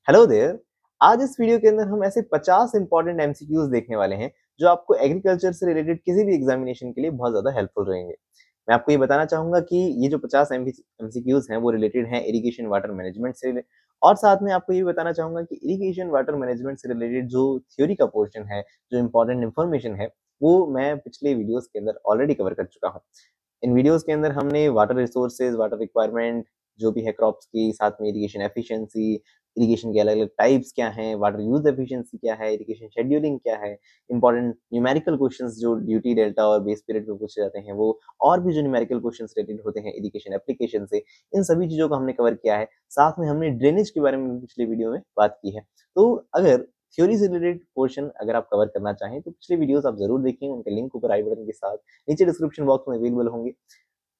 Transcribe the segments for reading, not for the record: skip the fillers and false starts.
Hello there. आज इस video के अंदर हम ऐसे 50 इंपॉर्टेंट एमसीक्यूज देखने वाले हैं जो आपको एग्रीकल्चर से रिलेटेड किसी भी एग्जामिनेशन के लिए बहुत ज्यादा हेल्पफुल रहेंगे। मैं आपको ये बताना चाहूंगा कि ये जो 50 एमसीक्यूज हैं वो रिलेटेड हैं इरिगेशन वाटर मैनेजमेंट से। और साथ में आपको ये भी बताना चाहूंगा कि इरिगेशन वाटर मैनेजमेंट से रिलेटेड जो थ्योरी का पोर्शन है, जो इंपॉर्टेंट इन्फॉर्मेशन है, वो मैं पिछले वीडियोस के अंदर ऑलरेडी कवर कर चुका हूँ। इन वीडियोस के अंदर हमने वाटर रिसोर्सेज, वाटर रिक्वायरमेंट जो भी है क्रॉप्स की, साथ में इरिगेशन एफिशिएंसी, इरिगेशन के अलग अलग टाइप्स क्या हैं, वाटर यूज एफिशिएंसी क्या है, इरिगेशन शेड्यूलिंग क्या है, इंपॉर्टेंट न्यूमेरिकल क्वेश्चंस जो ड्यूटी, डेल्टा और बेस पीरियड पे पूछे जाते हैं वो, और भी जो न्यूमेरिकल क्वेश्चंस रिलेटेड होते हैं इरिगेशन एप्लीकेशन से, इन सभी चीजों को हमने कवर किया है। साथ में हमने ड्रेनेज के बारे में पिछले वीडियो में बात की है। तो अगर थ्योरी से रिलेटेड पोर्शन अगर आप कवर करना चाहें तो पिछले वीडियोस आप जरूर देखें, उनके लिंक ऊपर आई बटन के साथ नीचे डिस्क्रिप्शन बॉक्स में अवेलेबल होंगे।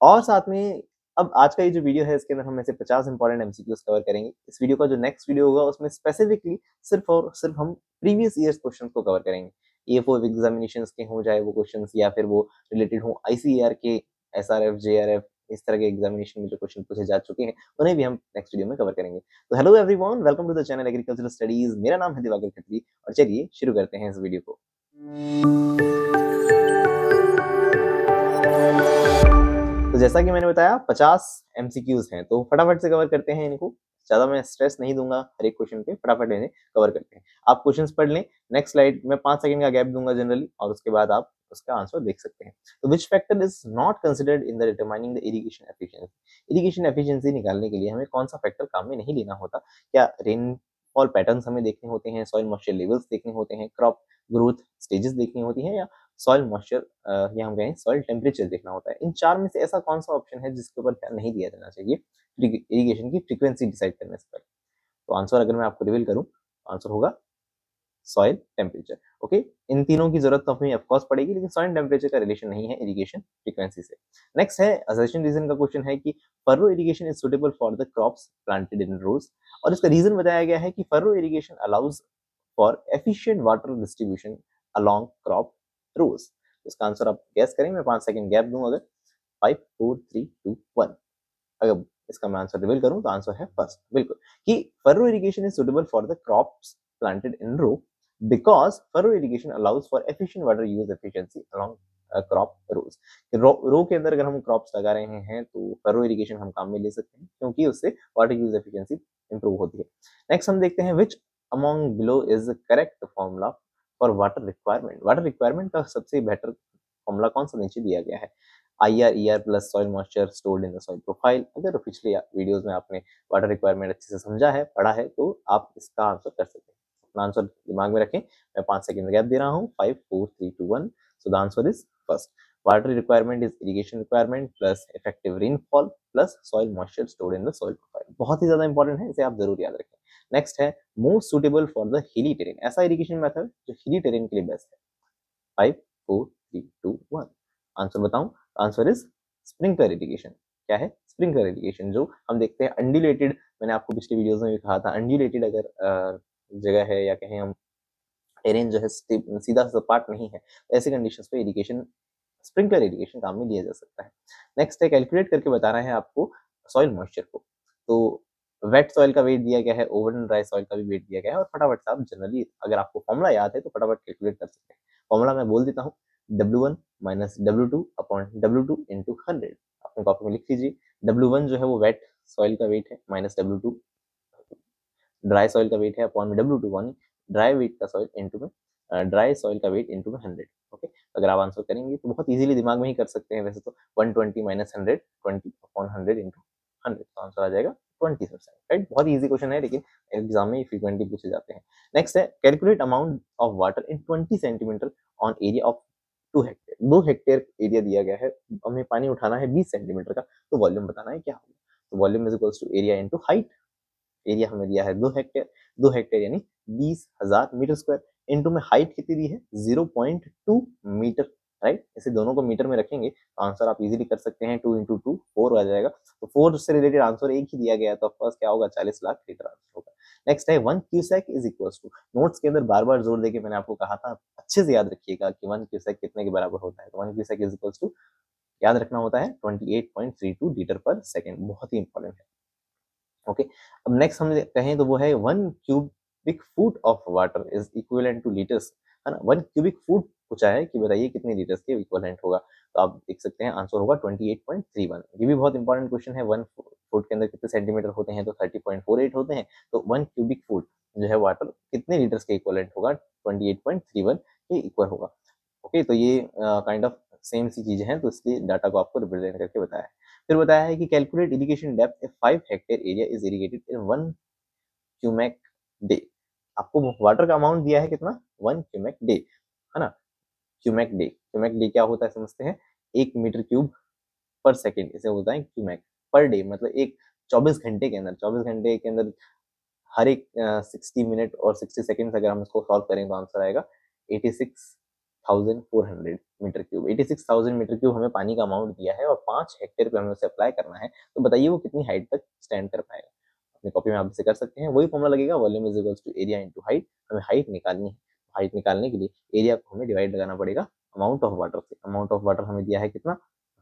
और साथ में अब आज का ये जो वीडियो है इसके अंदर हम ऐसे 50 इंपॉर्टेंट एमसीक्यूज कवर करेंगे। इस वीडियो का जो नेक्स्ट वीडियो होगा उसमें स्पेसिफिकली सिर्फ और सिर्फ हम प्रीवियस ईयर्स क्वेश्चंस को कवर करेंगे। ईएफओ एग्जामिनेशंस के हो, चाहे वो क्वेश्चंस या फिर वो रिलेटेड हो आईसीएआर के, एसआरएफ, जेआरएफ, इस तरह के एग्जामिनेशन में जो क्वेश्चन पूछे जा चुके हैं उन्हें भी हम नेक्स्ट वीडियो में कवर करेंगे। तो hello everyone, welcome to the channel agricultural studies. मेरा नाम है दिवाकर खत्री और चलिए शुरू करते हैं इस वीडियो को। तो जैसा कि मैंने बताया 50 एमसीक्यूज हैं, तो फटाफट से कवर करते हैं इनको। ज्यादा मैं स्ट्रेस नहीं दूंगा हर एक क्वेश्चन पे, फटाफट इन्हें कवर करते हैं। आप क्वेश्चंस पढ़ लें। नेक्स्ट स्लाइड में 5 सेकंड का गैप दूंगा जनरली, और उसके बाद आप उसका आंसर देख सकते हैं। तो which factor is not considered in the determining the irrigation efficiency. Irrigation efficiency निकालने के लिए हमें कौन सा फैक्टर काम में नहीं लेना होता? क्या रेनफॉल पैटर्न्स हमें देखने होते हैं, सॉइल मॉइस्चर लेवल्स देखने होते हैं, क्रॉप ग्रोथ स्टेजेस देखनी होती हैं, या सॉइल मॉइस्चर या हम कहें सॉइल टेम्परेचर देखना होता है? इन चार में से ऐसा कौन सा ऑप्शन है जिसके ऊपर ध्यान नहीं दिया जाना चाहिए इरिगेशन की फ्रीक्वेंसी डिसाइड करने से पहले? तो आंसर अगर मैं आपको रिवील करूं तो आंसर होगा सॉइल टेम्परेचर। ओके, इन तीनों की जरूरत तो हमें ऑफकोर्स पड़ेगी, लेकिन सॉइल टेम्परेचर का रिलेशन नहीं है इरिगेशन फ्रीक्वेंसी से। नेक्स्ट है असर्शन रीजन का क्वेश्चन है कि furrow irrigation is suitable for the crops planted in rows. और इसका रीजन बताया गया है कि furrow irrigation allows for efficient water distribution along crop rows. इसका आंसर आप गैस करें, मैं 5 सेकंड गैप दूं अगर। 5 4 3 2 1। अगर इसका मैं आंसर रिवील करूं तो आंसर है फर्स्ट, बिल्कुल, कि furrow irrigation is suitable for the crops planted in row because furrow irrigation allows for efficient water use efficiency along crop rows. Row के अंदर अगर हम क्रॉप्स लगा रहे हैं तो फर्रो इरिगेशन हम काम में ले सकते हैं, क्योंकि उससे वाटर यूज एफिशिएंसी इंप्रूव होती है। नेक्स्ट हम देखते हैं which among below is correct formula for water requirement. Water requirement का सबसे बेटर फॉर्मूला कौन सा नीचे दिया गया है? IR plus soil moisture stored in the soil profile. अगर पिछले वीडियोस में आपने वाटर रिक्वायरमेंट अच्छे से समझा है, पढ़ा है, तो आप इसका आंसर कर सकते हैं। अपना आंसर दिमाग में रखें। मैं 5 सेकंड गैप दे रहा हूँ। 5 4 3 2 1। So the answer is first. Water requirement is irrigation requirement plus effective rainfall plus soil moisture stored in the soil profile. बहुत ही ज्यादा इंपॉर्टेंट है, इसे आप जरूर याद रखें। नेक्स्ट है most suitable for the hilly terrain. ऐसा इरिगेशन मेथड जो हिली टेरेन के लिए बेस्ट है। 5 4 3 2 1। आंसर बताऊं? Answer is sprinkler irrigation. क्या है? स्प्रिंकलर इरिगेशन, जो हम देखते हैं अंडुलेटेड। मैंने आपको पिछले वीडियोस में भी कहा था, अंडुलेटेड अगर जगह है, या कहें हम टेरेन जो है सीधा सपाट नहीं है, ऐसे कंडीशंस पे इरिगेशन, स्प्रिंकलर इरिगेशन काम में लिया जा सकता है। नेक्स्ट है कैलकुलेट करके बताना है आपको सॉइल मॉइस्चर को। तो वेट सॉइल का वेट दिया गया है, ओवर एंड ड्राई सॉइल का भी वेट दिया गया है, और फटाफट से आप जनरली अगर आपको फॉर्मूला याद है तो फटाफट कैलकुलेट कर सकते हैं। फॉर्मूला मैं बोल देता हूँ, W1 minus W2 upon W2 into 100। अपने कॉपी में लिख लीजिए। W1 जो है वो वेट सॉइल का वेट है, माइनस W2 ड्राई सॉइल का वेट है, अपॉन में W2 वन ड्राई वेट का सॉइल इंटू में ड्राई सॉइल का वेट इंटू में 100। ओके, अगर आप आंसर करेंगे तो बहुत इजीली दिमाग में ही कर सकते हैं वैसे तो। 120 माइनस 100, 20 अपॉन 100 इंटू 100, तो आंसर आ जाएगा 20%। राइट, बहुत इजी क्वेश्चन है, लेकिन एग्जाम में फ्रीक्वेंटली पूछे जाते हैं। नेक्स्ट है calculate amount of water in 20 centimetre on area of 2 hectare. 2 hectare area दिया गया है, हमें पानी उठाना है 20 सेंटीमीटर का, तो वॉल्यूम बताना है क्या होगा। तो volume is equals to area into height. Area हमें दिया है 2 हेक्टेयर, 2 हेक्टेयर यानी 20,000 मीटर स्क्वायर, इंटू में हाइट कितनी दी है 0.2 मीटर। राइट, इसे दोनों को मीटर में रखेंगे तो आंसर आप इजीली कर सकते हैं। 2 इंटू 2 4 आ जाएगा। तो 4 से रिलेटेड आंसर एक ही दिया गया है, तो ऑफकोर्स क्या होगा, 40 लाख लीटर आंसर होगा। नेक्स्ट है 1 cusec is equal to. Notes के अंदर बार बार जोर देके मैंने आपको कहा था, अच्छे से याद रखिएगा कि 1 क्यूसेक कितने के बराबर होता है। तो 1 क्यूसेक इज इक्वल टू, याद रखना होता है 28.32 लीटर पर सेकेंड। बहुत ही इंपॉर्टेंट है। ओके, अब नेक्स्ट हम कहें तो वो है 1 cubic foot of water is equivalent two litres, है ना। 1 cubic foot पूछा है कि बताइए कितने लीटर्स के इक्विवेलेंट होगा। तो आप देख सकते हैं आंसर होगा 28.31। ये भी बहुत इंपॉर्टेंट क्वेश्चन है। 1 फुट के अंदर कितने सेंटीमीटर होते हैं, तो 30.48 होते हैं। तो 1 cubic foot जो है वाटर कितने लीटर्स के इक्विवेलेंट होगा, 28.31 के इक्वल होगा। ओके, तो ये काइंड ऑफ सेम सी चीजें हैं, तो इसलिए डाटा को आपको रिप्रेजेंट करके बताया है। फिर बताया है कि calculate irrigation depth if 5 hectare area is irrigated in 1 cumec day. आपको वाटर का अमाउंट दिया है कितना, 1 क्यूमेक डे, है ना। क्यूमेक डे, क्यूमेक डे क्या होता है समझते हैं, 1 मीटर क्यूब पर सेकेंड, इसे होता है क्यूमेक। पर डे मतलब एक 24 घंटे के अंदर, 24 घंटे के अंदर हर एक 60 मिनट और 60 सेकेंड अगर हम इसको सॉल्व करें तो आंसर आएगा 86,400 मीटर क्यूब। 86,000 मीटर क्यूब हमें पानी का अमाउंट दिया है और 5 हेक्टेयर पे हमें उसे अप्लाई करना है। तो बताइए वो कितनी हाइट तक स्टैंड कर पाएगा। अपनी कॉपी में आप इसे कर सकते हैं, वही फॉर्मूला लगेगा, volume is equals to area into height. हमें हाइट निकालनी है, हाइट निकालने के लिए एरिया को हमें डिवाइड लगाना पड़ेगा अमाउंट ऑफ वाटर से। अमाउंट ऑफ वाटर हमें दिया है कितना,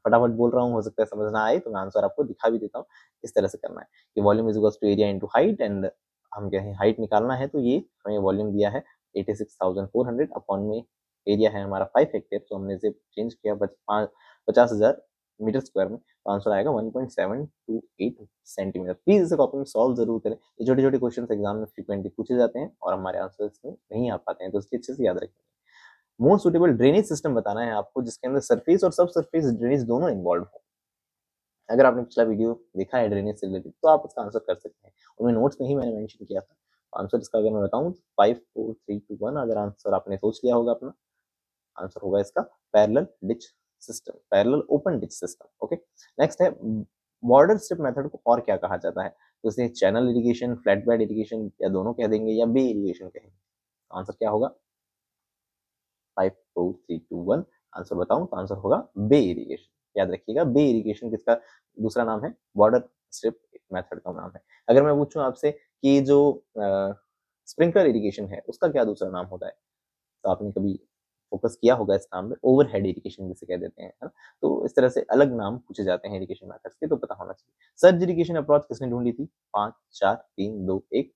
फटाफट बोल रहा हूँ, हो सकता है समझ ना आए तो मैं आंसर आपको दिखा भी देता हूँ। इस तरह से करना है कि volume is equals to area into height, and हम कहें हाइट निकालना है तो ये हमें वॉल्यूम दिया है 86,400 अपॉन में एरिया है हमारा 5 हेक्टेयर, तो हमने इसे चेंज किया 50,000 मीटर स्क्वायर में, तो आंसर आएगा 1.728 सेंटीमीटर। प्लीज इसे कॉपी में सॉल्व जरूर करें। ये छोटे छोटे क्वेश्चन एग्जाम में फ्रीक्वेंटली पूछे जाते हैं और हमारे आंसर इसमें नहीं आ पाते हैं, तो इसलिए अच्छे से याद रखेंगे। मोस्ट सुटेबल ड्रेनेज सिस्टम बताना है आपको जिसके अंदर सरफेस और सब सरफेस ड्रेनेज दोनों इन्वॉल्व हो। अगर आपने पिछला वीडियो देखा है ड्रेनेज से रिलेटेड तो आप उसका आंसर कर सकते हैं, उनमें नोट्स में ही मैंने मेंशन किया था। आंसर इसका अगर मैं बताऊं 5 4 3 2 1, अगर आंसर आपने सोच लिया होगा अपना, आंसर होगा इसका parallel ditch system, parallel open ditch system. Okay, next है बॉर्डर स्ट्रिप मेथड को और क्या कहा जाता है, तो इसे channel irrigation, flat bed irrigation या दोनों कह देंगे या बे इरिगेशन कहेंगे। आंसर क्या होगा, 5 4 3 2 1, आंसर बताऊं तो आंसर होगा बे इरिगेशन। याद रखिएगा, बे इरिगेशन किसका दूसरा नाम है, बॉर्डर स्ट्रिप मेथड का नाम है। अगर मैं पूछूं आपसे कि जो स्प्रिंकलर इरिगेशन है उसका क्या दूसरा नाम होता है, तो आपने कभी फोकस किया होगा इस नाम में, ओवरहेड इरिगेशन जिसे कह देते हैं, है ना। तो इस तरह से अलग नाम पूछे जाते हैं इरिगेशन मेथड्स के, तो पता होना चाहिए। सर्ज इरिगेशन अप्रोच किसने ढूंढी थी, 5 4 3 2 1।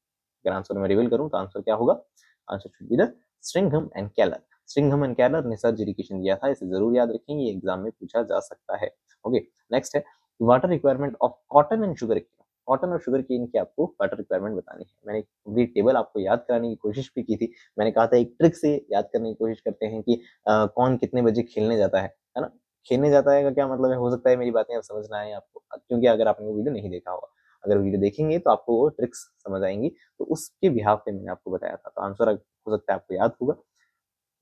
अगर आंसर में रिवील करूं तो आंसर क्या होगा, answer should be the Stringham and Keller. Stringham and Keller ने सर्ज इरिगेशन दिया था, इसे जरूर याद रखेंगे, ये एग्जाम में पूछा जा सकता है। ओके, नेक्स्ट है water requirement of cotton and sugar cane. Cotton और शुगर केन की आपको वाटर रिक्वायरमेंट बतानी है। मैंने कंप्लीट टेबल आपको याद कराने की कोशिश भी की थी। मैंने कहा था एक ट्रिक से याद करने की कोशिश करते हैं कि कौन कितने बजे खेलने जाता है ना। खेलने जाता है का क्या मतलब है, हो सकता है मेरी बातें अब समझ ना आए आपको, क्योंकि अगर आपने वो वीडियो नहीं देखा होगा। अगर वीडियो देखेंगे तो आपको वो ट्रिक्स समझ आएंगी, तो उसके बिहाफ पे मैंने आपको बताया था। तो आंसर हो सकता है आपको याद होगा।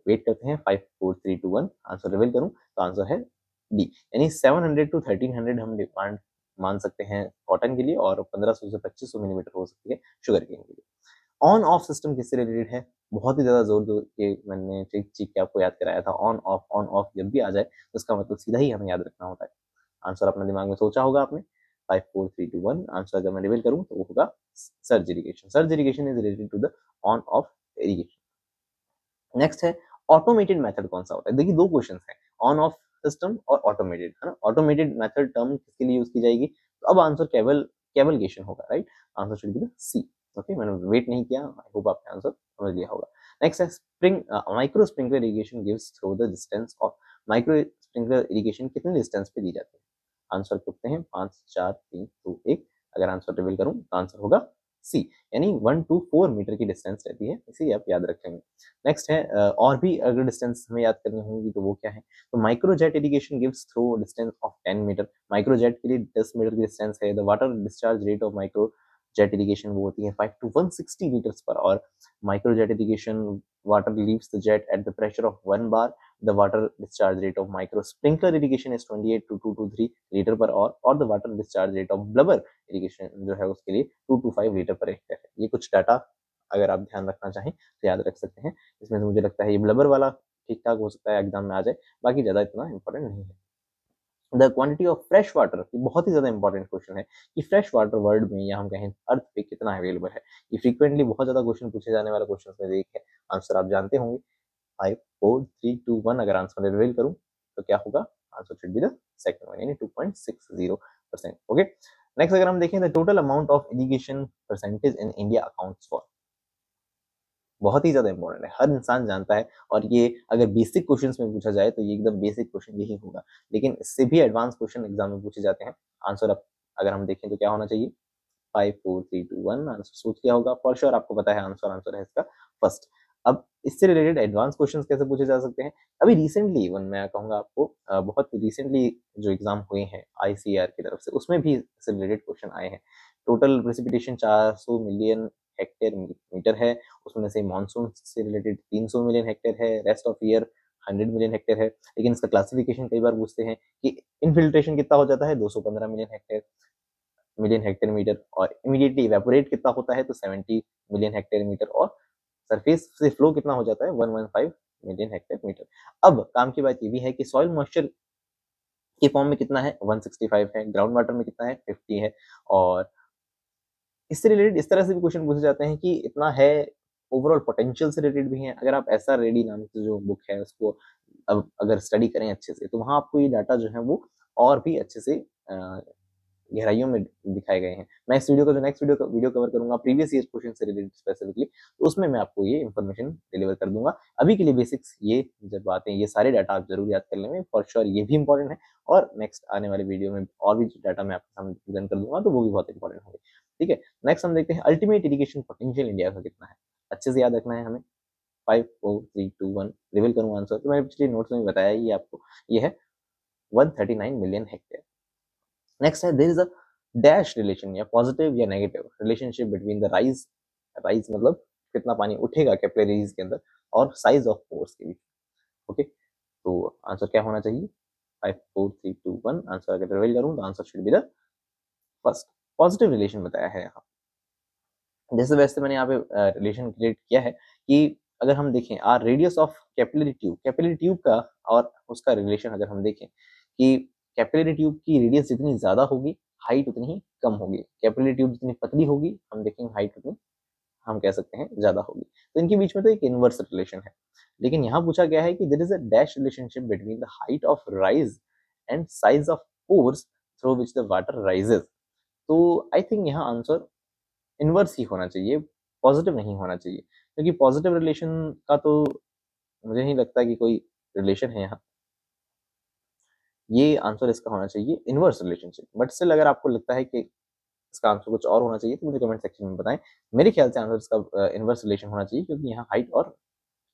वेट करते हैं, 5 4 3 2 1, आंसर रिवील करूं तो आंसर है डी, यानी 700 to 1300 हम डिमांड मान सकते हैं कॉटन के लिए, और 1500 से 2500 मिलीमीटर हो सकती है शुगर केन के लिए। ऑन ऑफ सिस्टम किससे रिलेटेड है, बहुत ही ज्यादा जोर दो के मैंने चीख चीख के आपको याद कराया था। ऑन ऑफ जब भी आ जाए तो इसका मतलब सीधा ही हमें याद रखना होता है। आंसर अपने दिमाग में सोचा होगा आपने, 5 4 3 2 1, आंसर अगर मैं रिवील करूं तो वो होगा surge irrigation. Surge irrigation is related to the on off irrigation. Next है ऑटोमेटेड मेथड कौन सा होता है। देखिए दो क्वेश्चन है, ऑन ऑफ सिस्टम और ऑटोमेटेड, है ना। ऑटोमेटेड मेथड टर्म किसके लिए यूज की जाएगी, तो अब आंसर कैवलगेशन होगा, right. Answer should be the C. Okay, मैंने वेट नहीं किया, आई होप आपने आंसर समझ लिया होगा। नेक्स्ट है micro sprinkler irrigation gives through the distance of, micro sprinkler irrigation कितने डिस्टेंस पे दी जाती है। आंसर करते हैं 5 4 3 2 1। अगर आंसर रिवील करूं तो आंसर होगा सी, यानी 1 to 4 मीटर की डिस्टेंस रहती है, इसे आप याद रखेंगे। नेक्स्ट है और भी अगर डिस्टेंस हमें याद करनी होगी तो वो क्या है, तो microjet irrigation gives through distance of 10 metre. Microjet के लिए 10 मीटर की डिस्टेंस है। The water discharge rate of microjet irrigation वो होती है 5 to 160 litres per hour. Microjet irrigation water leaves the jet at the pressure of 1 bar। The water discharge rate of micro sprinkler irrigation is 28 to 2 to 3 litre per hour, और the water discharge rate of blubber irrigation जो है उसके लिए 2 to 5 litre per hectare है। ये कुछ data अगर आप ध्यान रखना चाहें तो याद रख सकते हैं। इसमें से मुझे लगता है ये ब्लबर वाला ठीक ठाक हो सकता है एग्जाम में आ जाए, बाकी ज्यादा इतना इंपॉर्टेंट नहीं है। The quantity of fresh water, बहुत ही ज्यादा इंपॉर्टेंट क्वेश्चन है कि फ्रेश वाटर वर्ल्ड में या हम कहें अर्थ पे कितना अवेलेबल है। ये फ्रीक्वेंटली बहुत ज्यादा क्वेश्चन पूछे जाने वाला क्वेश्चन में से एक है। आंसर आप जानते होंगे, 5 4 3 2 1। अगर आंसर रिवील करूं तो क्या होगा, answer should be the second one, यानी 2.60%। ओके, नेक्स्ट अगर हम देखें the total amount of irrigation percentage in India accounts for, बहुत ही ज्यादा इंपॉर्टेंट है, हर इंसान जानता है, और ये अगर बेसिक क्वेश्चंस में पूछा जाए तो ये एकदम बेसिक क्वेश्चन यही होगा, लेकिन इससे भी एडवांस क्वेश्चन एग्जाम में पूछे जाते हैं। आंसर अब अगर हम देखें तो क्या होना चाहिए, 5 4 3 2 1, आंसर सोच क्या होगा, फॉर श्योर आपको पता है आंसर है इसका फर्स्ट। अब इससे रिलेटेड एडवांस क्वेश्चंस कैसे पूछे जा सकते हैं, अभी रिसेंटली इवन मैं कहूंगा आपको बहुत रिसेंटली जो एग्जाम हुए हैं आईसीआर की तरफ से, उसमें भी इससे रिलेटेड क्वेश्चन आए हैं। Total precipitation 400 million hectare metre है, उसमें से मानसून से रिलेटेड 300 मिलियन हेक्टेयर है, rest of year 100 million hectare है, लेकिन इसका क्लासिफिकेशन कई बार पूछते हैं कि इनफिल्ट्रेशन कितना हो जाता है, 215 मिलियन हेक्टेयर मीटर, और इमीडिएटली इवेपोरेट कितना होता है तो 70 मिलियन हेक्टेयर मीटर, और सरफेस से फ्लो कितना हो जाता है 115 मिलियन हेक्टेयर मीटर। अब काम की बात ये भी है कि सॉइल मॉइस्चर के फॉर्म में कितना है 165 है, ग्राउंड वाटर में कितना है 50 है, और इससे रिलेटेड इस तरह से भी क्वेश्चन पूछे जाते हैं कि इतना है, ओवरऑल पोटेंशियल से रिलेटेड भी है। अगर आप ऐसा रेडी नाम की जो बुक है उसको अब अगर स्टडी करें अच्छे से तो वहां आपको ये डाटा जो है वो और भी अच्छे से गहराइयों में दिखाए गए हैं। मैं इस वीडियो का जो नेक्स्ट वीडियो कवर करूंगा प्रीवियस ईयर क्वेश्चन से रिलेटेड स्पेसिफिकली, तो उसमें मैं आपको ये इन्फॉर्मेशन डिलीवर कर दूंगा। अभी के लिए बेसिक्स ये जब बातें, ये सारे डाटा आप जरूर याद कर लेंगे, फॉर श्योर ये भी इंपॉर्टेंट है, और नेक्स्ट आने वाले वीडियो में और भी डाटा मैं आपके सामने प्रेजेंट कर दूंगा तो वो भी बहुत इंपॉर्टेंट होंगे। ठीक है, नेक्स्ट हम देखते हैं अल्टीमेट इरिगेशन पोटेंशियल इंडिया का कितना है, अच्छे से याद रखना है हमें। 5 4 3 2 1 रिवील करूंगा आंसर, तो मैंने पिछले नोट्स में बताया ही आपको, ये है 139 मिलियन हेक्टेयर। नेक्स्ट है there is a dash relation या पॉजिटिव या negative relationship between the rise, rise मतलब कितना पानी उठेगा कैपिलरीज के अंदर, और साइज ऑफ पोर्स के बीच। ओके, तो आंसर क्या होना चाहिए, 5 4 3 2 1, आंसर अगर रिवील करूं तो answer should be the first, positive relation बताया है यहाँ। जैसे वैसे मैंने यहाँ पे रिलेशन क्रिएट किया है कि अगर हम देखें R radius of capillary tube का और उसका रिलेशन अगर हम देखें कि कैपिलरी ट्यूब की रेडियस जितनी ज्यादा होगी हाइट उतनी ही कम होगी, कैपिलरी ट्यूब जितनी पतली होगी हम देखेंगे हाइट उतनी हम कह सकते हैं ज्यादा होगी, तो इनके बीच में तो एक इनवर्स रिलेशन है। लेकिन यहाँ पूछा गया है कि there is a dash relationship between the height of rise and size of pores through which the water rises, तो आई थिंक यहाँ आंसर इनवर्स ही होना चाहिए, पॉजिटिव नहीं होना चाहिए, क्योंकि पॉजिटिव रिलेशन का तो मुझे नहीं लगता कि कोई रिलेशन है यहाँ। ये आंसर इसका होना चाहिए इनवर्स रिलेशनशिप, बट स्टिल अगर आपको लगता है कि इसका आंसर कुछ और होना चाहिए तो मुझे कमेंट सेक्शन में बताएं। मेरे ख्याल से आंसर इसका इनवर्स रिलेशन होना चाहिए, क्योंकि यहाँ हाइट और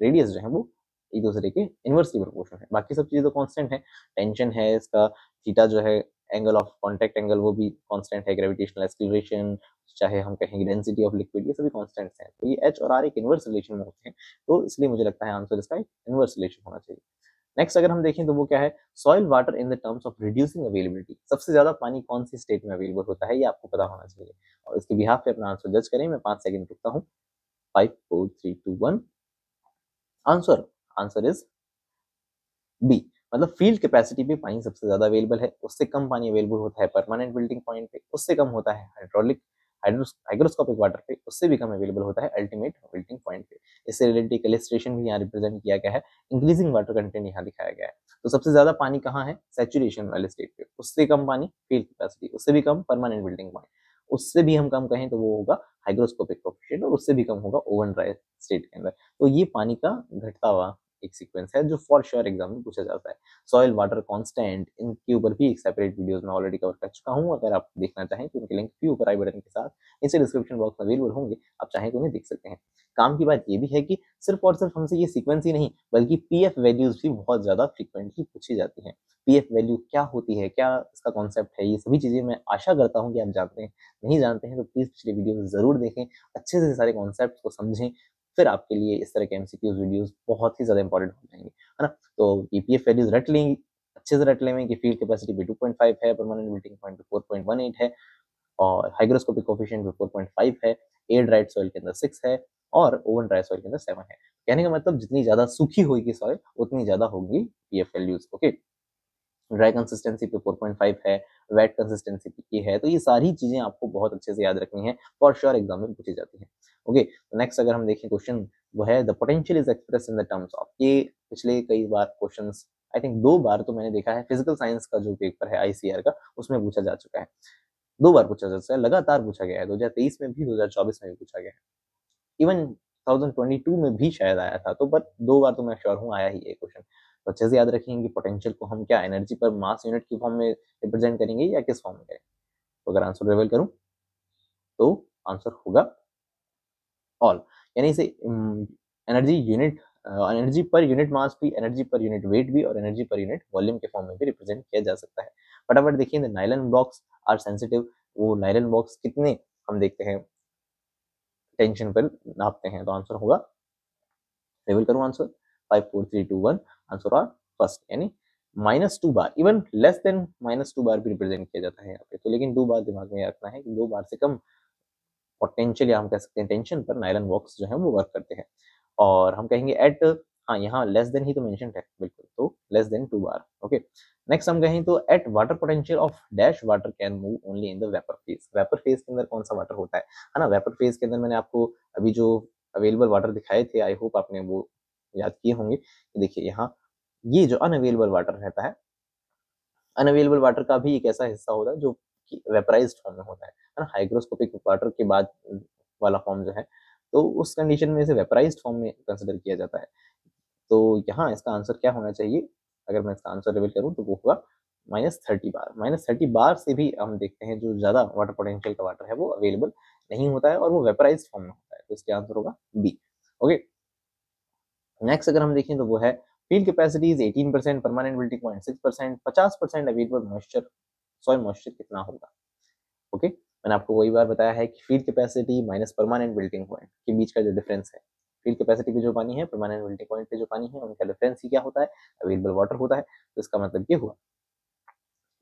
रेडियस जो है वो एक दूसरे के इनवर्सली प्रोपोर्शनल है, बाकी सब चीजें तो कांस्टेंट है, टेंशन है इसका, थीटा जो है एंगल ऑफ कांटेक्ट एंगल वो भी कांस्टेंट है, ग्रेविटेशनल एक्सीलरेशन, चाहे हम कहें डेंसिटी ऑफ लिक्विड, ये सभी कांस्टेंट्स हैं, तो ये एच और आर एक इनवर्स रिलेशन में होते हैं, तो इसलिए मुझे लगता है आंसर इसका इनवर्स रिलेशन होना चाहिए। नेक्स्ट अगर हम देखें तो वो क्या है, soil water in the terms of reducing availability, सबसे ज्यादा पानी कौन सी स्टेट में अवेलेबल होता है ये आपको पता होना चाहिए, और इसके बिहाफ पे अपना आंसर जज करें। मैं 5 सेकंड रुकता हूँ, 5 4 3 2 1, आंसर आंसर इज बी, मतलब फील्ड कैपेसिटी पे पानी सबसे ज्यादा अवेलेबल है, उससे कम पानी अवेलेबल होता है परमानेंट बिल्डिंग पॉइंट पे, उससे कम होता है हाइड्रोलिक हाइग्रोस्कोपिक वाटर पे, उससे भी कम अवेलेबल होता है अल्टीमेट बिल्डिंग पॉइंट पे। इससे रिलेटेड इलस्ट्रेशन भी यहाँ रिप्रेजेंट किया गया है, इंक्रीजिंग वाटर कंटेंट यहाँ दिखाया गया है। तो सबसे ज्यादा पानी कहाँ है, सैचुरेशन वाले स्टेट पे, उससे कम पानी फील्ड कैपेसिटी, उससे भी कम परमानेंट बिल्डिंग पॉइंट, उससे भी हम कम कहें तो वो होगा हाइग्रोस्कोपिक कोफिशिएंट, और उससे भी कम होगा ओवन ड्राई स्टेट के अंदर। तो ये पानी का घटता हुआ एक सीक्वेंस है जो फॉर श्योर एग्जाम में पूछा जाता है। सॉइल वाटर कांस्टेंट, इनके ऊपर भी एक सेपरेट वीडियोस में ऑलरेडी कवर कर चुका हूं, अगर आप देखना चाहें तो उनके लिंक भी ऊपर आई बटन के साथ नीचे डिस्क्रिप्शन बॉक्स में अवेलेबल होंगे, आप चाहें तो उन्हें देख सकते हैं। काम की बात ये भी है कि सिर्फ और सिर्फ हमसे ये सीक्वेंस ही नहीं बल्कि पीएफ वैल्यूज भी बहुत ज्यादा फ्रिक्वेंटली पूछी जाती हैं। पीएफ वैल्यू क्या होती है, क्या इसका कॉन्सेप्ट है, ये सभी चीजें मैं आशा करता हूँ कि आप जानते हैं, नहीं जानते हैं तो प्लीज पिछले वीडियो जरूर देखें, अच्छे से सारे कॉन्सेप्ट को समझें, फिर आपके लिए इस तरह के एमसीक्यूज वीडियोस बहुत ही ज्यादा इंपॉर्टेंट हो जाएंगे, है ना। तो ईपीएफ वैल्यूज रट लेंगे, अच्छे से रट लेंगे कि फील्ड कैपेसिटी पे 2.5 है, परमानेंट मेल्टिंग पॉइंट पे 4.18 है, और हाइग्रोस्कोपिक कोफिशिएंट पे 4.5 है, एयर ड्राइड सॉइल के अंदर 6 है, और ओवन ड्राई सॉइल के अंदर 7 है। कहने का मतलब जितनी ज्यादा सूखी होगी सॉइल उतनी ज्यादा होगी PF values. Okay, dry consistency पे 4.5 है, वेट कंसिस्टेंसी पे है, तो ये सारी चीजें आपको बहुत अच्छे से याद रखनी है, फॉर श्योर एग्जाम में पूछी जाती है। ओके, नेक्स्ट अगर हम देखें क्वेश्चन वो है the potential is express in the terms of, ये पिछले कई बार क्वेश्चंस आई थिंक 2 बार तो मैंने देखा है, फिजिकल साइंस का जो पेपर है आईसीआर का उसमें पूछा जा चुका है। 2 बार पूछा जा सकता है, लगातार पूछा गया है, 2023 में भी, 2024 में भी पूछा गया है, इवन 2022 में भी शायद आया था, तो बट 2 बार तो मैं श्योर हूँ आया ही है क्वेश्चन। तो अच्छे से याद रखेंगे पोटेंशियल को हम क्या एनर्जी पर मास यूनिट की फॉर्म में रिप्रेजेंट करेंगे या किस फॉर्म में करेंगे। तो अगर आंसर रिवील करूं तो आंसर होगा ऑल, यानी इसे energy unit, energy per unit mass भी, एनर्जी पर यूनिट वेट भी और एनर्जी पर यूनिट वॉल्यूम के फॉर्म में भी रिप्रेजेंट किया जा सकता है। फटाफट देखिए, the nylon blocks are sensitive, वो नाइलन ब्लॉक्स कितने हम देखते हैं टेंशन पर नापते हैं। तो आंसर होगा, रिवील करूं आंसर, 5 4 3 2 1, आंसर आर फर्स्ट, यानी -2 बार, इवन लेस देन -2 बार भी रिप्रेजेंट किया जाता है यहाँ पे। तो लेकिन 2 बार दिमाग में रखना है कि 2 बार से कम पोटेंशियल या हम कह सकते हैं टेंशन पर नायलॉन बॉक्स जो है वो वर्क करते हैं। और हम कहेंगे एट, हाँ यहाँ लेस देन ही तो मेंशन है बिल्कुल, तो less than 2 bar. Okay, next हम कहें तो at water potential of dash water can move only in the vapour phase. Vapour phase के अंदर कौन सा वाटर होता है ना। वेपर फेज के अंदर मैंने आपको अभी जो अवेलेबल वाटर दिखाए थे, आई होप आपने वो याद किए होंगे। देखिए यहाँ ये जो अनअवेलेबल वाटर रहता है, अनअवेलेबल वाटर का भी एक ऐसा हिस्सा होता है जो कि वेपराइज्ड फॉर्म में होता है ना। हाइग्रोस्कोपिक वाटर के बाद वाला फॉर्म जो है, तो उस कंडीशन में इसे वेपराइज्ड फॉर्म में कंसिडर किया जाता है। तो यहाँ इसका आंसर क्या होना चाहिए, अगर मैं इसका आंसर रिवील करूँ तो वो होगा -30 बार। -30 बार से भी हम देखते हैं जो ज्यादा वाटर पोटेंशियल का वाटर है वो अवेलेबल नहीं होता है और वो वेपराइज्ड फॉर्म में होता है, तो इसका आंसर होगा बी। ओके, नेक्स्ट अगर हम देखें तो वो है field capacity is 18%, permanent building 0.6%, 50% available moisture, soil moisture कितना होगा। ओके, मैंने आपको वही बार बताया है कि field capacity minus permanent wilting point के बीच का जो डिफरेंस है, फील्ड कैपेसिटी पे जो पानी है, परमानेंट बिल्टिंग पॉइंट पे जो पानी है, उनका डिफरेंस ही क्या होता है, अवेलेबल वाटर होता है। तो इसका मतलब ये हुआ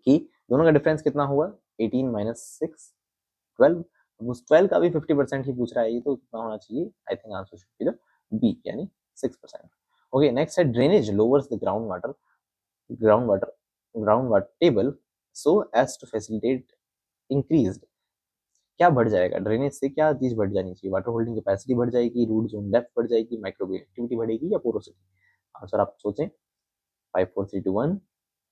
कि दोनों का डिफरेंस कितना हुआ, 18 माइनस 6, 12। उस 12 का भी 50% ही पूछ रहा है, ये तो कितना होना चाहिए, I think answer should be the B, यानी 6%। ओके, नेक्स्ट है drainage lowers the ground water ground water table so as to facilitate increased. क्या बढ़ जाएगा ड्रेनेज से, क्या चीज बढ़ जानी चाहिए, वाटर होल्डिंग कैपेसिटी बढ़ जाएगी, रूट जोन डेप्थ बढ़ जाएगी, माइक्रोबियल एक्टिविटी बढ़ेगी या पोरोसिटी। आंसर आप सोचें, 5 4 3 2 1,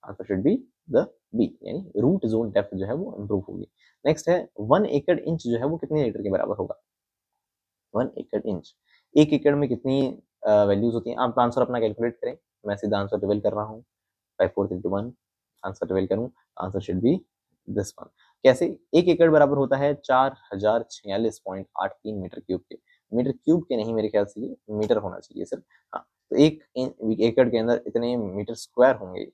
answer should be the B, यानी रूट जोन डेप्थ जो है वो इंप्रूव होगी। नेक्स्ट है 1 एकड़ इंच जो है वो कितने लीटर के बराबर होगा। 1 एकड़ इंच, 1 एकड़ में कितनी वैल्यूज होती हैं, आप आंसर अपना कैलकुलेट करें, मैं सीधा आंसर रिवील कर रहा हूँ। 5 4 3 2 1, आंसर रिवील करूँ, answer should B this one. कैसे, 1 एकड़ बराबर होता है 4046.83 मीटर क्यूब के। मीटर क्यूब के नहीं, मेरे ख्याल से ये मीटर होना चाहिए सर। हाँ, तो 1 एकड़ के अंदर इतने मीटर स्क्वायर होंगे।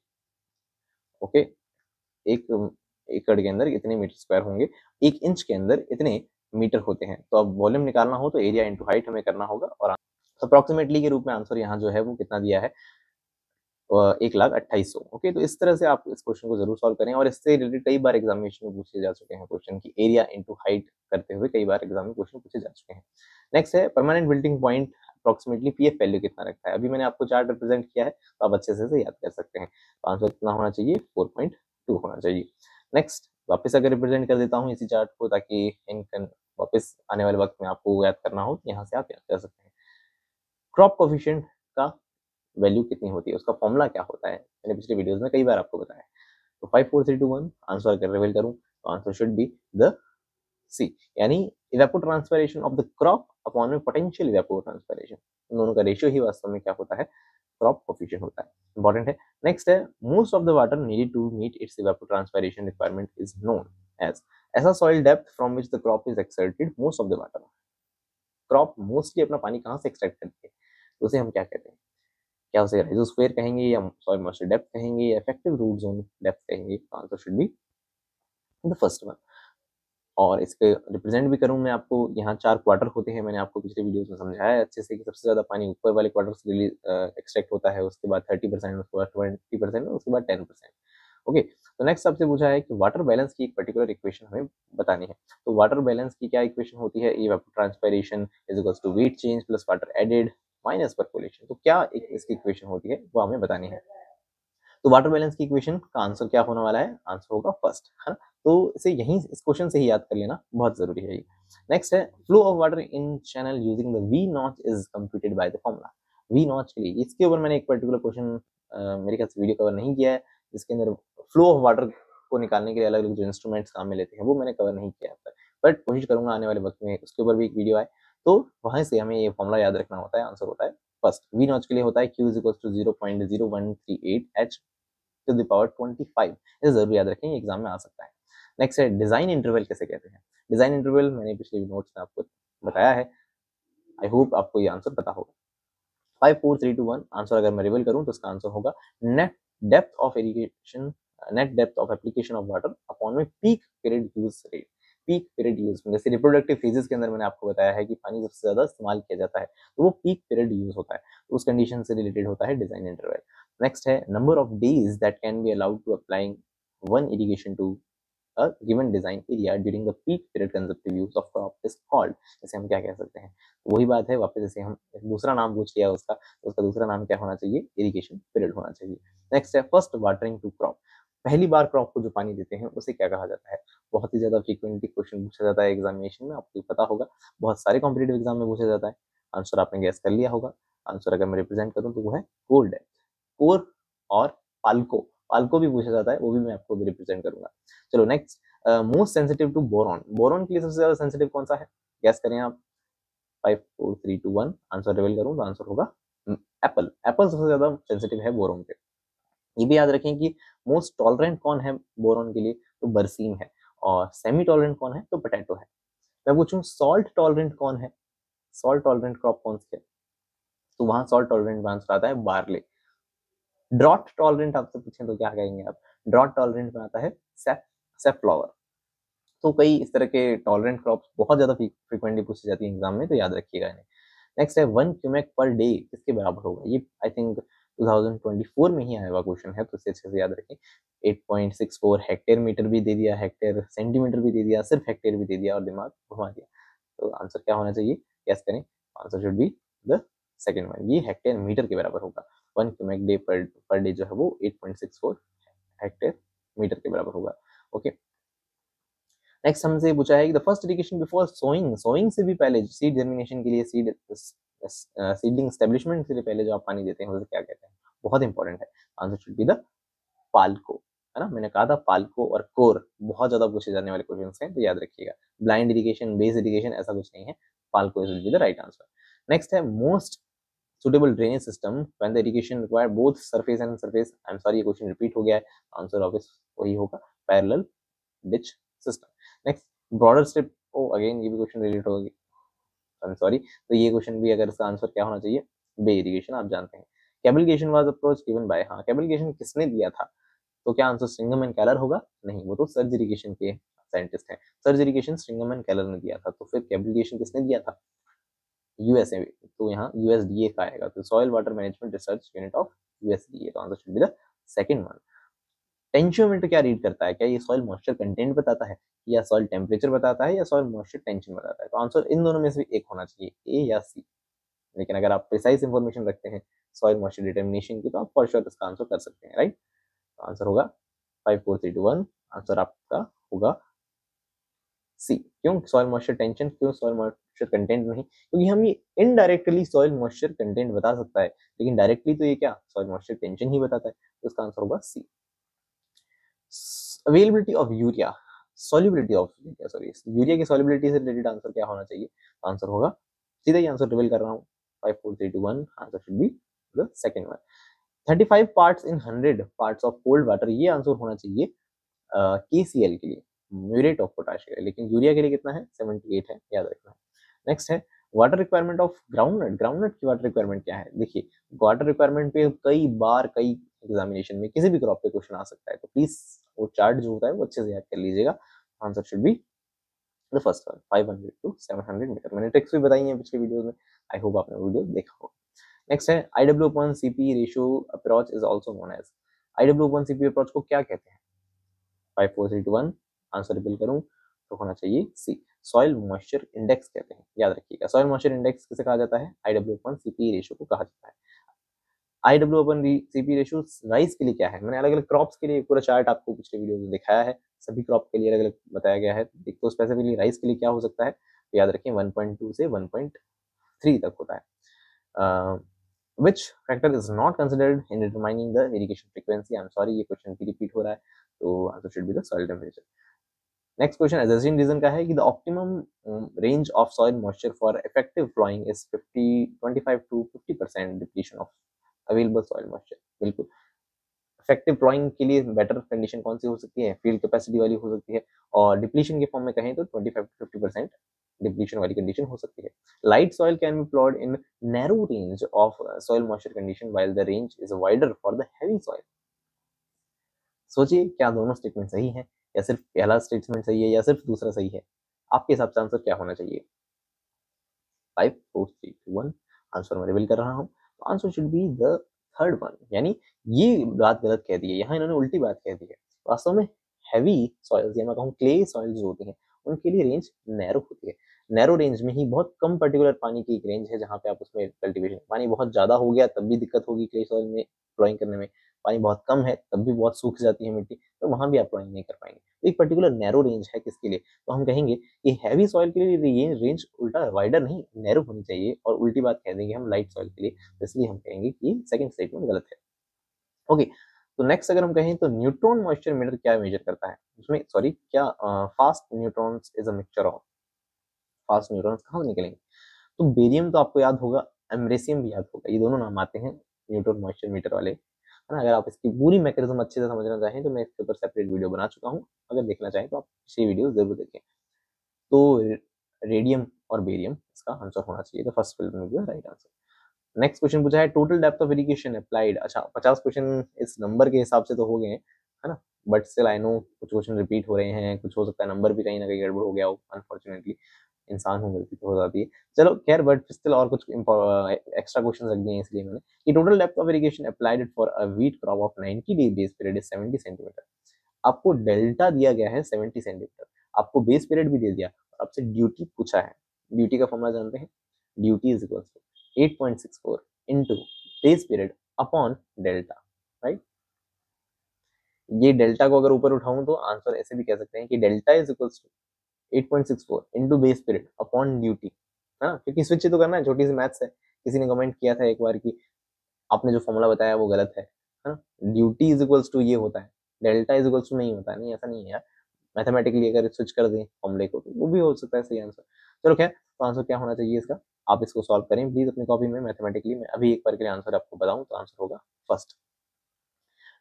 ओके, 1 एकड़ के अंदर इतने मीटर स्क्वायर होंगे, 1 इंच के अंदर इतने मीटर होते हैं। तो अब वॉल्यूम निकालना हो तो एरिया इंटू हाइट हमें करना होगा, और अप्रोक्सीमेटली के रूप में आंसर यहाँ जो है वो कितना दिया है, 1,28,000। ओके, तो इस तरह से आप इस क्वेश्चन को जरूर सॉल्व करें, और इससे रिलेटेड कई बार एग्जामिनेशन में पूछे जा चुके हैं क्वेश्चन की एरिया इंटू हाइट करते हुए, कई बार एग्जाम में क्वेश्चन पूछे जा चुके हैं। नेक्स्ट है permanent building point approximately PF value कितना रखता है। अभी मैंने आपको चार्ट रिप्रेजेंट किया है, तो आप अच्छे से याद कर सकते हैं। तो आंसर कितना होना चाहिए, 4.2 होना चाहिए। नेक्स्ट वापस अगर रिप्रेजेंट कर देता हूँ इसी चार्ट को, ताकि वापस आने वाले वक्त में आपको याद करना हो, यहाँ से आप याद कर सकते हैं। क्रॉप कोफिशिएंट का वैल्यू कितनी होती है, उसका फॉर्मूला क्या होता है, मैंने पिछले वीडियोस में कई बार आपको बताया है। तो 5 4 3 2 1, आंसर अगर रिवील करूं तो आंसर शुड बी द सी, यानी evapotranspiration of the crop upon में पोटेंशियल इवेपोट्रांसपिरेशन, इन दोनों का रेशियो ही वास्तव में क्या होता है, क्रॉप कोफिशिएंट होता है। इंपॉर्टेंट है। नेक्स्ट है most of the water needed to meet its evapotranspiration requirement is known as. ऐसा soil depth from which the crop is extracted most of the water. Crop mostly अपना पानी कहाँ से extract करती है, तो उसे हम क्या कहते हैं, क्या उसे राइजोस्फीयर कहेंगे, या सॉइल मॉइस्चर डेप्थ कहेंगे, या इफेक्टिव रूट जोन डेप्थ कहेंगे। Answer should be the first one. और इसके रिप्रेजेंट भी करूं मैं आपको, यहाँ 4 क्वार्टर होते हैं, मैंने आपको पिछले वीडियोस में समझाया है अच्छे से कि सबसे ज्यादा पानी ऊपर वाले क्वार्टर से रिलीज एक्सट्रैक्ट होता है, उसके बाद 30%, उसके बाद 20%, उसके बाद 10%। ओके, तो नेक्स्ट आपसे पूछा है कि वाटर बैलेंस की एक पर्टिकुलर इक्वेशन हमें बतानी है। तो वाटर बैलेंस की क्या इक्वेशन होती है, evapotranspiration is equals to weight change plus water added minus percolation. तो क्या इसकी इक्वेशन होती है वो हमें बतानी है। तो वाटर बैलेंस की इक्वेशन का आंसर क्या होने वाला है, आंसर होगा फर्स्ट, है ना। तो इसे यहीं इस क्वेश्चन से ही याद कर लेना बहुत जरूरी है। नेक्स्ट है flow of water in channel using the V notch is computed by the formula. V notch के लिए इसके ऊपर मैंने एक पर्टिकुलर क्वेश्चन मेरे ख्याल से वीडियो कवर नहीं किया है, जिसके अंदर फ्लो ऑफ वाटर को निकालने के लिए अलग अलग जो इंस्ट्रूमेंट्स काम में लेते हैं वो मैंने कवर नहीं किया है, बट कोशिश करूंगा आने वाले वक्त में उसके ऊपर भी एक वीडियो आए। तो वहां से हमें ये फॉर्मूला याद रखना होता है। आंसर होता है फर्स्ट, वी नॉच के लिए होता है Q is equal to 0.0138 H to the power 25। ये जरूर याद रखें, एग्जाम में आ सकता है। नेक्स्ट है डिजाइन इंटरवल कैसे कहते हैं। डिजाइन इंटरवल मैंने पिछले नोट्स में आपको बताया है, आई होप आपको ये आंसर पता होगा। 5 4 3 2 1 आंसर अगर मैं रिवील करूं तो इसका आंसर होगा net depth of irrigation, net depth of application of water upon में peak period use rate. Peak period use में जैसे रिप्रोडक्टिव फेजेस के अंदर मैंने आपको बताया है कि पानी सबसे ज्यादा इस्तेमाल किया जाता है तो वो पीक पीरियड यूज होता है, तो उस कंडीशन से रिलेटेड होता है डिजाइन इंटरवल। नेक्स्ट है number of days that can be allowed to applying one irrigation to a given design area during the peak period consumptive use of crop is called। जैसे हम क्या कह सकते हैं, वही बात है वापस, जैसे हम दूसरा नाम पूछ लिया उसका तो उसका दूसरा नाम क्या होना चाहिए, इरिगेशन पीरियड होना चाहिए। नेक्स्ट है फर्स्ट वाटरिंग टू क्रॉप, पहली बार क्रॉप को जो पानी देते हैं उसे क्या कहा जाता है। बहुत ही ज्यादा फ्रीक्वेंटली क्वेश्चन पूछा जाता है एग्जामिनेशन में, आपको पता होगा, बहुत सारे कॉम्पिटेटिव एग्जाम में पूछा जाता है। आंसर आपने गैस कर लिया होगा। आंसर अगर मैं रिप्रेजेंट करूँ तो वो है कोर डेप्थ। कोर और पाल्को, पाल्को भी पूछा जाता है, वो भी मैं आपको रिप्रेजेंट करूंगा। चलो next, most sensitive to boron, boron के लिए सबसे ज्यादा सेंसिटिव कौन सा है, गैस करें आप। 5 4 3 2 1 आंसर रिवील करूं तो आंसर होगा एप्पल। एप्पल सबसे ज्यादा सेंसिटिव है बोरॉन पे। ये भी याद रखें कि मोस्ट टॉलरेंट कौन है बोरॉन के लिए, तो बरसीम है, और सेमी टॉलरेंट कौन है, तो पोटैटो है। मैं पूछूं सॉल्ट टॉलरेंट कौन है, सॉल्ट टॉलरेंट क्रॉप कौन सी है, तो वहां सॉल्ट टॉलरेंट में आंसर आता है बार्ले। ड्रॉट टॉलरेंट आपसे पूछें तो क्या कहेंगे आप, ड्रॉट टॉलरेंट में आता है सेफ्लॉवर। तो कई इस तरह के टॉलरेंट क्रॉप्स बहुत ज्यादा फ्रीक्वेंटली पूछी जाती है एग्जाम में, तो याद रखिएगा इन्हें। नेक्स्ट है 1 क्यूमेक पर डे किसके बराबर होगा, ये आई थिंक 2024 में ही आया हुआ क्वेश्चन है, तो इसे अच्छे से याद रखें। 8.64 हेक्टेयर मीटर भी दे दिया, हेक्टेयर सेंटीमीटर भी दे दिया, सिर्फ हेक्टेयर भी दे दिया और दिमाग घुमा दिया। तो आंसर क्या होना चाहिए, गैस करें। Answer should be the second one, ये हेक्टेयर मीटर के बराबर होगा। 1 क्यूमेक डे पर डे जो है वो 8.64 हेक्टेयर मीटर के बराबर होगा। ओके, नेक्स्ट हमसे पूछा है कि the first irrigation before sowing, sowing से भी पहले सीड जर्मिनेशन के लिए, सीडलिंग एस्टेब्लिशमेंट से पहले जो आप पानी देते हैं उसे क्या कहते हैं, बहुत इंपॉर्टेंट है। आंसर शुड बी द पाल्को, है ना, मैंने कहा था पाल्को और कोर बहुत ज्यादा पूछे जाने वाले क्वेश्चंस हैं, तो याद रखिएगा। ब्लाइंड इरिगेशन, बेस इरिगेशन ऐसा कुछ नहीं है, पाल्को is be the right answer. Next है most suitable drainage system when the irrigation require both surface and surface, I'm sorry ये क्वेश्चन रिपीट हो गया है, आंसर ऑब्वियस वही होगा, parallel ditch system. Next broader strip, oh again ये भी question relate होगी, आई एम सॉरी, तो ये क्वेश्चन भी अगर इसका आंसर क्या होना चाहिए, बे इरिगेशन, आप जानते हैं। कैबिलिगेशन वाज अप्रोच गिवन बाय, हाँ कैबिलिगेशन किसने दिया था, तो क्या आंसर स्ट्रिंगम एंड केलर होगा, नहीं, वो तो सर्ज इरिगेशन के साइंटिस्ट हैं, सर्ज इरिगेशन स्ट्रिंगम एंड केलर ने दिया था, तो फिर कैबिलिगेशन किसने दिया था, यूएसए, तो यहाँ यूएसडीए का आएगा, तो soil water management research unit of USDA, तो answer should be the second one. Tensiometer क्या रीड करता है, क्या ये सॉइल मॉइस्चर कंटेंट बताता है, या सॉइल टेम्परेचर बताता है, या सॉइल मॉइस्चर टेंशन बताता है, तो आंसर इन दोनों में से एक होना चाहिए, ए या सी। लेकिन अगर आप प्रिसाइज इंफॉर्मेशन रखते हैं सॉइल मॉइस्चर डिटर्मिनेशन की तो आप फॉर श्योर इसका आंसर कर सकते हैं, राइट। तो आंसर होगा 5 4 3 2 1, आंसर आपका होगा सी। क्यों सॉइल मॉइस्चर टेंशन, क्यों सॉइल मॉइस्चर कंटेंट नहीं, क्योंकि हम ये इनडायरेक्टली सॉइल मॉइस्चर कंटेंट बता सकता है, लेकिन डायरेक्टली तो ये क्या सॉइल मॉइस्चर टेंशन ही बताता है, तो इसका आंसर होगा C. Availability of urea, solubility of urea, sorry urea की सॉल्युबिलिटी से रिलेटेड आंसर क्या होना चाहिए, आंसर होगा, सीधा ही आंसर रिवील कर रहा हूँ, 5 4 3 2 1 answer should be the second one. 35 parts in 100 parts of cold water, ये आंसर होना चाहिए KCl के लिए, म्यूरेट ऑफ पोटाश के लिए, लेकिन यूरिया के लिए कितना है, 78 है, याद रखना है। नेक्स्ट है water requirement of groundnut, groundnut की वाटर रिक्वायरमेंट क्या है, देखिए वाटर रिक्वायरमेंट पे कई बार कई एग्जामिनेशन में किसी भी क्रॉप पे क्वेश्चन आ सकता है, तो प्लीज वो चार्ट जो होता है वो अच्छे से याद कर लीजिएगा। Answer should be the first one, 500 to 700 metre, मैंने ट्रिक्स भी बताई हैं पिछले वीडियो में, आई होप आपने वीडियो देखा हो। नेक्स्ट है IW/CP ratio approach is also known as, IW/CP approach को क्या कहते हैं, 5 4 3 2 1 आंसर रिवील करूं तो होना चाहिए सी, सॉइल मॉइस्चर इंडेक्स कहते हैं, याद रखिएगा। सॉइल मॉइस्चर इंडेक्स किसे कहा जाता है, IW/CP रेशियो को कहा जाता है। IW/CP रेशियो राइस के लिए क्या है, मैंने अलग अलग क्रॉप्स के लिए पूरा चार्ट आपको पिछले वीडियो में दिखाया है, सभी क्रॉप के लिए अलग अलग बताया गया है, एक तो स्पेसिफिकली राइस के लिए क्या हो सकता है, तो याद रखें 1.2 से 1.3 तक होता है। Which factor is not considered in determining the irrigation frequency? I'm sorry, ये क्वेश्चन भी रिपीट हो रहा है, तो answer should be the soil temperature. Next question एजर्सिन रीजन का है कि the optimum range of soil moisture for effective ploughing is 25 to 50% depletion of available soil moisture. बिल्कुल, इफेक्टिव फ्लोइंग के लिए बेटर कंडीशन कौन सी हो सकती है? फील्ड कैपेसिटी वाली हो सकती है, और डिप्लीशन के फॉर्म में कहें तो 25 to 50% डिप्लीशन वाली कंडीशन हो सकती है। Light soil can be ploughed in narrow range of soil moisture condition while the range is wider for the heavy soil. सोचिए, क्या दोनों स्टेटमेंट सही है, या सिर्फ पहला स्टेटमेंट सही है, या सिर्फ दूसरा सही है? आपके हिसाब से आंसर क्या होना चाहिए? 5 4 3 2 1 आंसर मैं रिवील कर रहा हूँ। तो answer should be the third one, यानी ये बात गलत कह दी है, यहाँ इन्होंने उल्टी बात कह दी है। वास्तव में हैवी सॉइल्स, या मैं कहूँ क्ले सॉइल्स जो होती हैं, उनके लिए रेंज नैरो होती है। नैरो रेंज में ही बहुत कम पर्टिकुलर पानी की एक रेंज है जहाँ पे आप उसमें कल्टीवेशन, पानी बहुत ज्यादा हो गया तब भी दिक्कत होगी क्ले सॉइल में प्लॉइंग करने में, पानी बहुत कम है तब भी बहुत सूख जाती है मिट्टी, तो वहां भी आप प्लॉइंग नहीं कर पाएंगे। तो एक पर्टिकुलर नैरो रेंज है किसके लिए? तो हम कहेंगे कि हैवी सॉइल के लिए ये रेंज उल्टा वाइडर नहीं नैरो होनी चाहिए, और उल्टी बात कह देंगे हम लाइट सॉइल के लिए, तो इसलिए हम कहेंगे कि सेकंड स्टेटमेंट गलत है। ओके, तो नेक्स्ट अगर हम कहें तो न्यूट्रॉन मॉइस्चर मीटर क्या मेजर करता है? उसमें सॉरी, क्या fast neutrons is a mixture of, fast neutrons कहाँ से निकलेंगे? तो बेरियम तो आपको याद होगा, एमरेसियम भी याद होगा, ये दोनों नाम आते हैं न्यूट्रॉन मॉइस्चर मीटर वाले, है ना। अगर आप इसकी पूरी मैकेनिज्म अच्छे से समझना चाहें तो मैं इसके ऊपर सेपरेट वीडियो बना चुका हूँ, अगर देखना चाहें तो आप इसी वीडियो जरूर देखें। तो रेडियम और बेरियम इसका आंसर होना चाहिए, तो फर्स्ट फिल्म में राइट आंसर। नेक्स्ट क्वेश्चन पूछा है total depth of irrigation applied. अच्छा, 50 क्वेश्चन इस नंबर के हिसाब से तो हो गए हैं, है ना, बट स्टिल आई नो कुछ क्वेश्चन रिपीट हो रहे हैं, कुछ हो सकता है नंबर भी कहीं ना कहीं गड़बड़ हो गया हो, अनफॉर्चुनेटली इंसान हूँ, गलती तो हो जाती है। चलो खैर, बट स्टिल और कुछ एक्स्ट्रा क्वेश्चन रख दिए हैं इसलिए मैंने, कि total depth of irrigation applied for a wheat crop of 90 day base period is 70 centimetre. आपको डेल्टा दिया गया है 70 सेंटीमीटर, आपको बेस पीरियड भी दे दिया, और आपसे ड्यूटी पूछा है। ड्यूटी का फॉर्मूला जानते हैं, duty is equal to 8.64 into base period upon delta, right. ये डेल्टा को अगर ऊपर उठाऊं तो आंसर ऐसे भी कह सकते हैं कि delta is equal to 8.64 into base period upon duty, है ना, क्योंकि स्विच तो करना है, छोटी सी मैथ्स है। किसी ने कमेंट किया था एक बार कि आपने जो फॉर्मूला बताया वो गलत है ना, ड्यूटी इज इक्वल्स टू ये होता है, डेल्टा इज इक्वल्स टू नहीं होता है। नहीं, ऐसा नहीं है यार, मैथमेटिकली अगर स्विच कर दें फॉर्मूले को तो वो भी हो सकता है सही आंसर। चलो खैर, तो आंसर क्या होना चाहिए इसका? आप इसको सॉल्व करें प्लीज अपनी कॉपी में मैथमेटिकली। मैं अभी एक बार के लिए आंसर आपको बताऊं तो आंसर होगा first,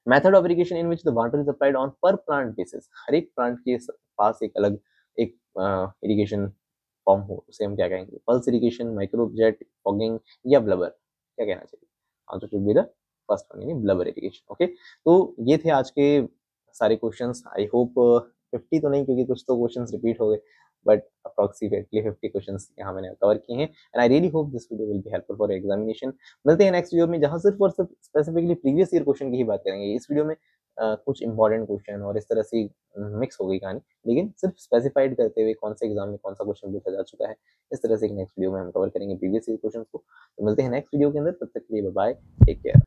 method of irrigation in which the water is applied on पर प्लांट बेसिस। हर एक प्लांट के पास एक अलग एक इरिगेशन फॉर्म हो, उसे हम क्या कहेंगे? Pulse irrigation, micro jet, fogging, या ब्लबर, क्या कहना चाहिए? Answer should be the first one, यानी ब्लबर इरिगेशन। ओके, तो ये थे आज के सारे क्वेश्चंस। आई होप 50 तो नहीं, क्योंकि कुछ तो क्वेश्चंस रिपीट हो गए, बट अप्रोक्सीमेटली 50 क्वेश्चंस यहाँ मैंने कवर किए हैं, and I really hope this video will be helpful for examination. मिलते हैं नेक्स्ट वीडियो में, जहां सिर्फ और सिर्फ स्पेसिफिकली प्रीवियस ईयर क्वेश्चन की ही बात करेंगे। इस वीडियो में कुछ इंपॉर्टेंट क्वेश्चन और इस तरह से मिक्स हो गई कहानी, लेकिन सिर्फ स्पेसिफाइड करते हुए कौन से एग्जाम में कौन सा क्वेश्चन पूछा जा चुका है, इस तरह से एक नेक्स्ट वीडियो में हम कवर करेंगे प्रीवियस ईयर क्वेश्चन को। तो मिलते हैं नेक्स्ट वीडियो के अंदर, तब तक के लिए बाय बाय, टेक केयर।